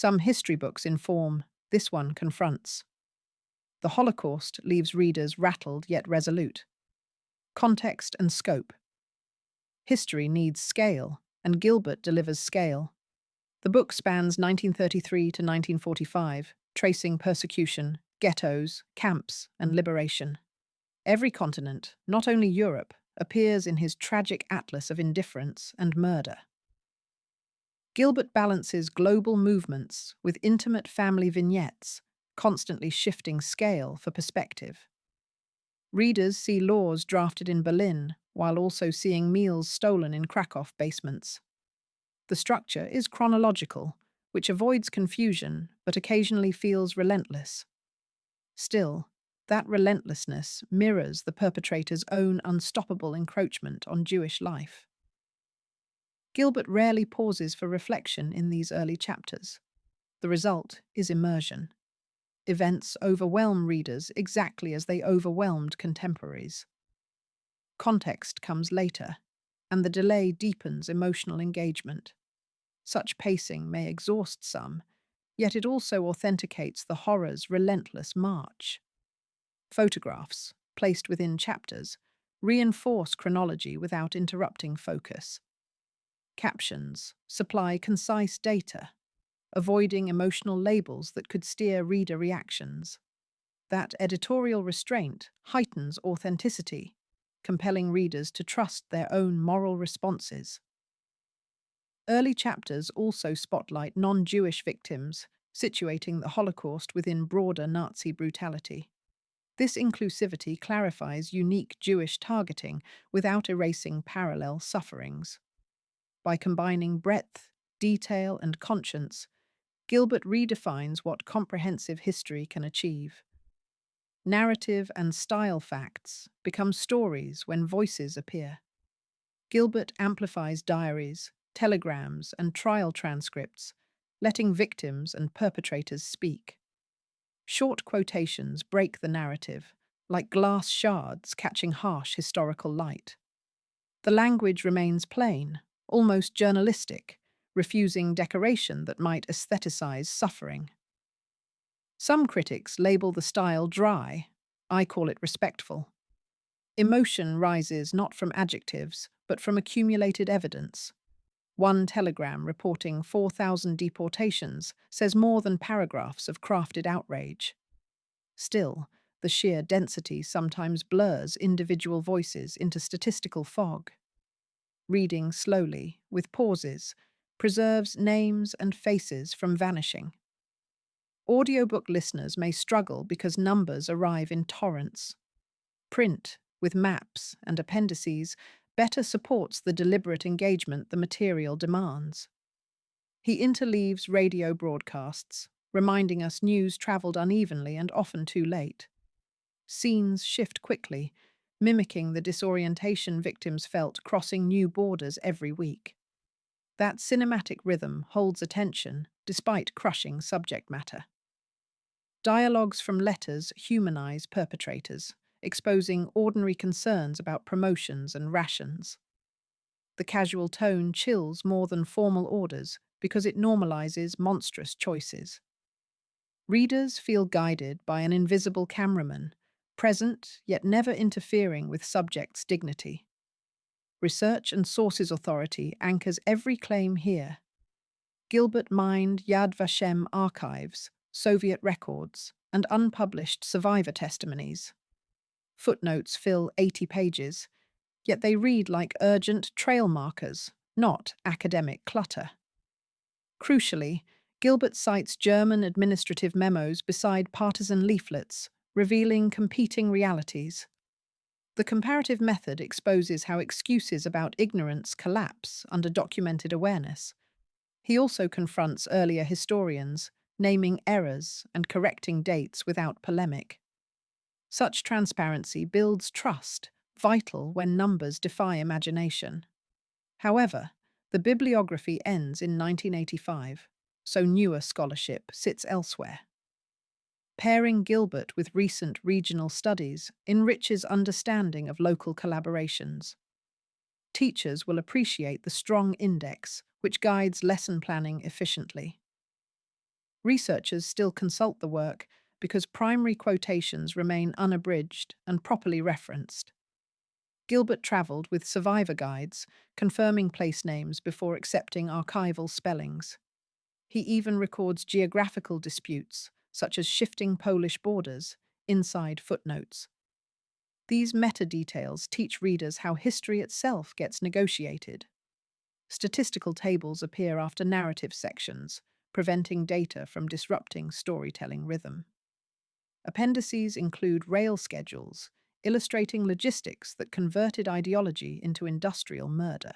Some history books inform, this one confronts. The Holocaust leaves readers rattled yet resolute. Context and scope. History needs scale, and Gilbert delivers scale. The book spans 1933 to 1945, tracing persecution, ghettos, camps, and liberation. Every continent, not only Europe, appears in his tragic atlas of indifference and murder. Gilbert balances global movements with intimate family vignettes, constantly shifting scale for perspective. Readers see laws drafted in Berlin while also seeing meals stolen in Krakow basements. The structure is chronological, which avoids confusion but occasionally feels relentless. Still, that relentlessness mirrors the perpetrator's own unstoppable encroachment on Jewish life. Gilbert rarely pauses for reflection in these early chapters. The result is immersion. Events overwhelm readers exactly as they overwhelmed contemporaries. Context comes later, and the delay deepens emotional engagement. Such pacing may exhaust some, yet it also authenticates the horror's relentless march. Photographs, placed within chapters, reinforce chronology without interrupting focus. Captions supply concise data, avoiding emotional labels that could steer reader reactions. That editorial restraint heightens authenticity, compelling readers to trust their own moral responses. Early chapters also spotlight non-Jewish victims, situating the Holocaust within broader Nazi brutality. This inclusivity clarifies unique Jewish targeting without erasing parallel sufferings. By combining breadth, detail, and conscience, Gilbert redefines what comprehensive history can achieve. Narrative and style facts become stories when voices appear. Gilbert amplifies diaries, telegrams, and trial transcripts, letting victims and perpetrators speak. Short quotations break the narrative, like glass shards catching harsh historical light. The language remains plain, almost journalistic, refusing decoration that might aestheticize suffering. Some critics label the style dry. I call it respectful. Emotion rises not from adjectives, but from accumulated evidence. One telegram reporting 4,000 deportations says more than paragraphs of crafted outrage. Still, the sheer density sometimes blurs individual voices into statistical fog. Reading slowly, with pauses, preserves names and faces from vanishing. Audiobook listeners may struggle because numbers arrive in torrents. Print, with maps and appendices, better supports the deliberate engagement the material demands. He interleaves radio broadcasts, reminding us news traveled unevenly and often too late. Scenes shift quickly, mimicking the disorientation victims felt crossing new borders every week. That cinematic rhythm holds attention despite crushing subject matter. Dialogues from letters humanize perpetrators, exposing ordinary concerns about promotions and rations. The casual tone chills more than formal orders because it normalizes monstrous choices. Readers feel guided by an invisible cameraman, present yet never interfering with subjects' dignity. Research and Sources Authority anchors every claim here. Gilbert mined Yad Vashem archives, Soviet records, and unpublished survivor testimonies. Footnotes fill 80 pages, yet they read like urgent trail markers, not academic clutter. Crucially, Gilbert cites German administrative memos beside partisan leaflets, revealing competing realities. The comparative method exposes how excuses about ignorance collapse under documented awareness. He also confronts earlier historians, naming errors and correcting dates without polemic. Such transparency builds trust, vital when numbers defy imagination. However, the bibliography ends in 1985, so newer scholarship sits elsewhere. Pairing Gilbert with recent regional studies enriches understanding of local collaborations. Teachers will appreciate the strong index, which guides lesson planning efficiently. Researchers still consult the work because primary quotations remain unabridged and properly referenced. Gilbert travelled with survivor guides, confirming place names before accepting archival spellings. He even records geographical disputes, such as shifting Polish borders, inside footnotes. These meta-details teach readers how history itself gets negotiated. Statistical tables appear after narrative sections, preventing data from disrupting storytelling rhythm. Appendices include rail schedules, illustrating logistics that converted ideology into industrial murder.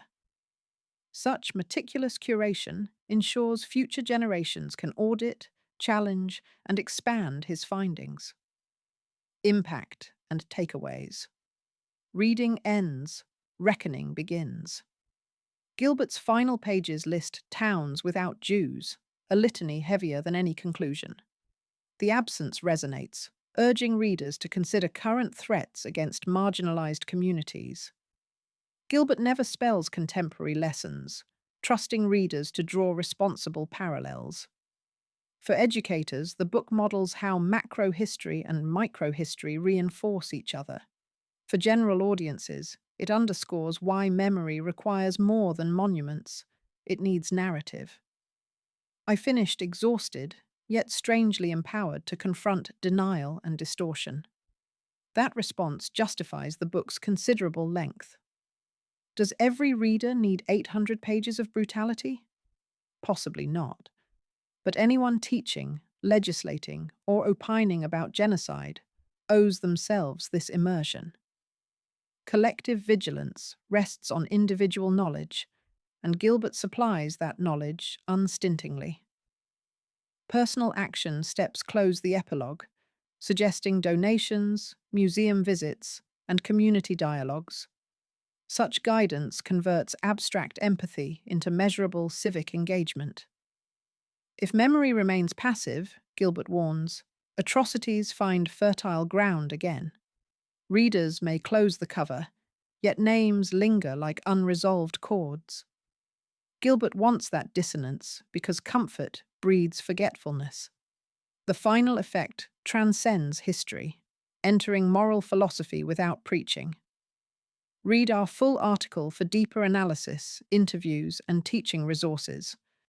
Such meticulous curation ensures future generations can audit, challenge, and expand his findings. Impact and takeaways. Reading ends, reckoning begins. Gilbert's final pages list towns without Jews, a litany heavier than any conclusion. The absence resonates, urging readers to consider current threats against marginalized communities. Gilbert never spells contemporary lessons, trusting readers to draw responsible parallels. For educators, the book models how macro-history and micro-history reinforce each other. For general audiences, it underscores why memory requires more than monuments. It needs narrative. I finished exhausted, yet strangely empowered to confront denial and distortion. That response justifies the book's considerable length. Does every reader need 800 pages of brutality? Possibly not. But anyone teaching, legislating, or opining about genocide owes themselves this immersion. Collective vigilance rests on individual knowledge, and Gilbert supplies that knowledge unstintingly. Personal action steps close the epilogue, suggesting donations, museum visits, and community dialogues. Such guidance converts abstract empathy into measurable civic engagement. If memory remains passive, Gilbert warns, atrocities find fertile ground again. Readers may close the cover, yet names linger like unresolved chords. Gilbert wants that dissonance because comfort breeds forgetfulness. The final effect transcends history, entering moral philosophy without preaching. Read our full article for deeper analysis, interviews, and teaching resources.